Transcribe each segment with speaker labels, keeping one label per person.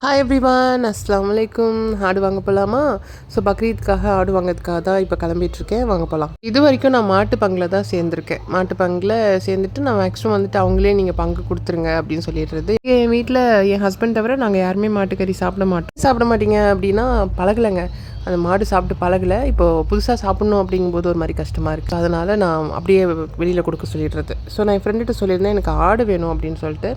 Speaker 1: Hi everyone, அஸ்ஸலாமு அலைக்கும். ஆடு வாங்க போகலாமா? ஸோ பக்ரீத்துக்காக ஆடு வாங்கிறதுக்காக தான் இப்போ கிளம்பிட்டுருக்கேன். வாங்க போகலாம். இது வரைக்கும் நான் மாட்டு பங்கில் தான் சேர்ந்துருக்கேன். மாட்டு பங்கில் சேர்ந்துட்டு நான் மேக்ஸிமம் வந்துட்டு அவங்களே நீங்கள் பங்கு கொடுத்துருங்க அப்படின்னு சொல்லிடுறது. என் வீட்டில் என் ஹஸ்பண்ட் தவிர நாங்கள் யாருமே மாட்டுக்கறி சாப்பிட மாட்டோம். சாப்பிட மாட்டீங்க அப்படின்னா பழகலைங்க. அந்த மாடு சாப்பிட்டு பழகலை. இப்போது புதுசாக சாப்பிட்ணும் அப்படிங்கும்போது ஒரு மாதிரி கஷ்டமாக இருக்குது. அதனால் நான் அப்படியே வெளியில் கொடுக்க சொல்லிடுறது. ஸோ நான் என் ஃப்ரெண்டுகிட்ட சொல்லியிருந்தேன் எனக்கு ஆடு வேணும் அப்படின்னு சொல்லிட்டு.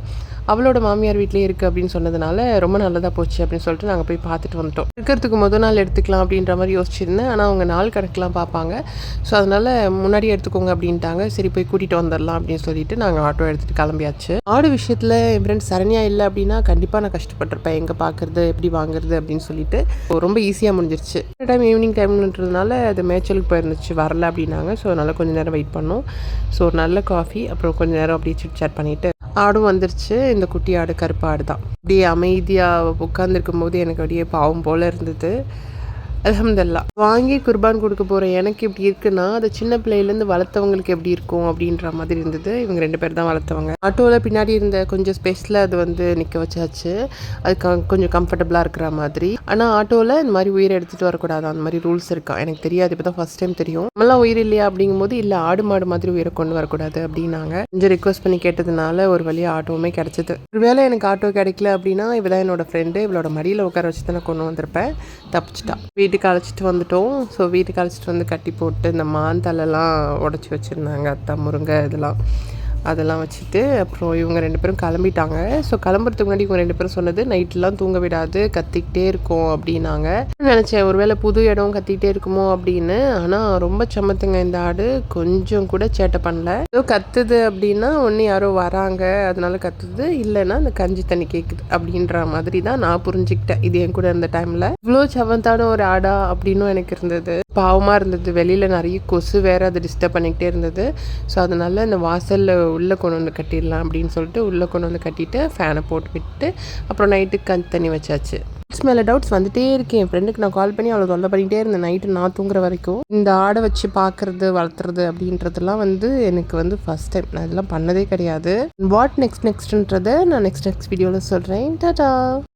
Speaker 1: அவளோட மாமியார் வீட்லேயே இருக்குது அப்படின்னு சொன்னதுனால ரொம்ப நல்லதாக போச்சு அப்படின்னு சொல்லிட்டு நாங்கள் போய் பார்த்துட்டு வந்துட்டோம். இருக்கிறதுக்கு முதல் நாள் எடுத்துக்கலாம் அப்படின்ற மாதிரி யோசிச்சிருந்தேன். ஆனால் அவங்க நாள் கணக்கெலாம் பார்ப்பாங்க. ஸோ அதனால் முன்னாடியே எடுத்துக்கோங்க அப்படின்ட்டாங்க. சரி போய் கூட்டிகிட்டு வந்துடலாம் அப்படின்னு சொல்லிட்டு நாங்கள் ஆட்டோ எடுத்துகிட்டு கிளம்பியாச்சு. ஆடு விஷயத்தில் என் ஃப்ரெண்ட்ஸ் சரணியா இல்லை அப்படின்னா கண்டிப்பாக நான் கஷ்டப்பட்டிருப்பேன். எங்கே பார்க்குறது எப்படி வாங்குறது அப்படின்னு சொல்லிட்டு ரொம்ப ஈஸியாக முடிஞ்சிருச்சு. ஈவினிங் டைம்ன்றதுனால அது மேய்ச்சலுக்கு போயிருந்துச்சு, வரல அப்படின்னாங்க. ஸோ அதனால் கொஞ்சம் நேரம் வெயிட் பண்ணோம். ஸோ ஒரு நல்ல காஃபி, அப்புறம் கொஞ்சம் நேரம் அப்படியே சிட் சாட் பண்ணிவிட்டு ஆடும் வந்துருச்சு. இந்த குட்டி ஆடு கருப்பு ஆடு தான். அப்படியே அமைதியாக உட்காந்துருக்கும் போது எனக்கு அப்படியே பாவம் போல் இருந்தது. அல்ஹம்துலில்லாஹ். வாங்கி குர்பான் கொடுக்க போகிறேன் எனக்கு எப்படி இருக்குன்னா, அது சின்ன பிள்ளையிலேருந்து வளர்த்தவங்களுக்கு எப்படி இருக்கும் அப்படின்ற மாதிரி இருந்தது. இவங்க 2 பேர் தான் வளர்த்தவங்க. ஆட்டோவில் பின்னாடி இருந்த கொஞ்சம் ஸ்பேஸில் அது வந்து நிற்க வச்சாச்சு. அது கொஞ்சம் கம்ஃபர்டபுளாக இருக்கிற மாதிரி. ஆனால் ஆட்டோவில் இந்த மாதிரி உயிரை எடுத்துகிட்டு வரக்கூடாது, அந்த மாதிரி ரூல்ஸ் இருக்கா. எனக்கு தெரியாது, இப்போ தான் ஃபஸ்ட் டைம் தெரியும். நம்மளாம் உயிர் இல்லையா அப்படிங்கும்போது இல்லை ஆடு மாடு மாதிரி உயிரை கொண்டு வரக்கூடாது அப்படின்னாங்க. கொஞ்சம் ரிக்வஸ்ட் பண்ணி கேட்டதுனால ஒரு வழியாக ஆட்டோவுமே கிடச்சிது. ஒருவேளை எனக்கு ஆட்டோ கிடைக்கல அப்படின்னா இவ தான் என்னோட ஃப்ரெண்டு. இவளோட மடியில் உட்கார வச்சு தான் கொண்டு வந்திருப்பேன். தப்பிச்சிட்டா. வீட்டுக்கு அழைச்சிட்டு வந்துட்டோம். ஸோ வீட்டுக்கு அழைச்சிட்டு வந்து கட்டி போட்டு இந்த மாந்தலெல்லாம் உடச்சி வச்சுருந்தாங்க. அத்தா முருங்கை அதெல்லாம் வச்சுட்டு அப்புறம் இவங்க 2 பேரும் கிளம்பிட்டாங்க. ஸோ கிளம்புறதுக்கு முன்னாடி இவங்க 2 பேரும் சொன்னது நைட்லாம் தூங்க விடாது, கத்திக்கிட்டே இருக்கும் அப்படின்னாங்க. நினச்சேன் ஒருவேளை புது இடம் கத்திக்கிட்டே இருக்குமோ அப்படின்னு. ஆனால் ரொம்ப சமத்துங்க இந்த ஆடு. கொஞ்சம் கூட சேட்டை பண்ணல. ஏதோ கத்துது அப்படின்னா ஒன்று யாரோ வராங்க அதனால கத்துது, இல்லைன்னா இந்த கஞ்சி தண்ணி கேட்குது அப்படின்ற மாதிரி தான் நான் புரிஞ்சுக்கிட்டேன். இது என் கூட இருந்த டைமில் இவ்வளோ சமத்தான ஒரு ஆடா அப்படின்னும் எனக்கு இருந்தது. பாவமாக இருந்தது. வெளியில் நிறைய கொசு வேறு அதை டிஸ்டர்ப் பண்ணிக்கிட்டே இருந்தது. ஸோ அதனால் இந்த வாசலில் உள்ளே கொண்டு வந்து கட்டிடலாம் அப்படின்னு சொல்லிட்டு உள்ளே கொண்டு வந்து கட்டிட்டு ஃபேனை போட்டு விட்டு அப்புறம் நைட்டுக்கு கஞ்சி தண்ணி வச்சாச்சு. மேலே டவுட்ஸ் வந்துட்டே இருக்கேன். என் ஃப்ரெண்டுக்கு நான் கால் பண்ணி அவளை தொல்லை பண்ணிகிட்டே இருந்தேன் நைட்டு நான் தூங்குற வரைக்கும். இந்த ஆடை வச்சு பார்க்குறது வளர்த்துறது அப்படின்றதுலாம் வந்து எனக்கு வந்து ஃபஸ்ட் டைம். நான் இதெல்லாம் பண்ணதே கிடையாது. வாட் நெக்ஸ்ட்ன்றதை நான் நெக்ஸ்ட் வீடியோவில் சொல்கிறேன். டாடா.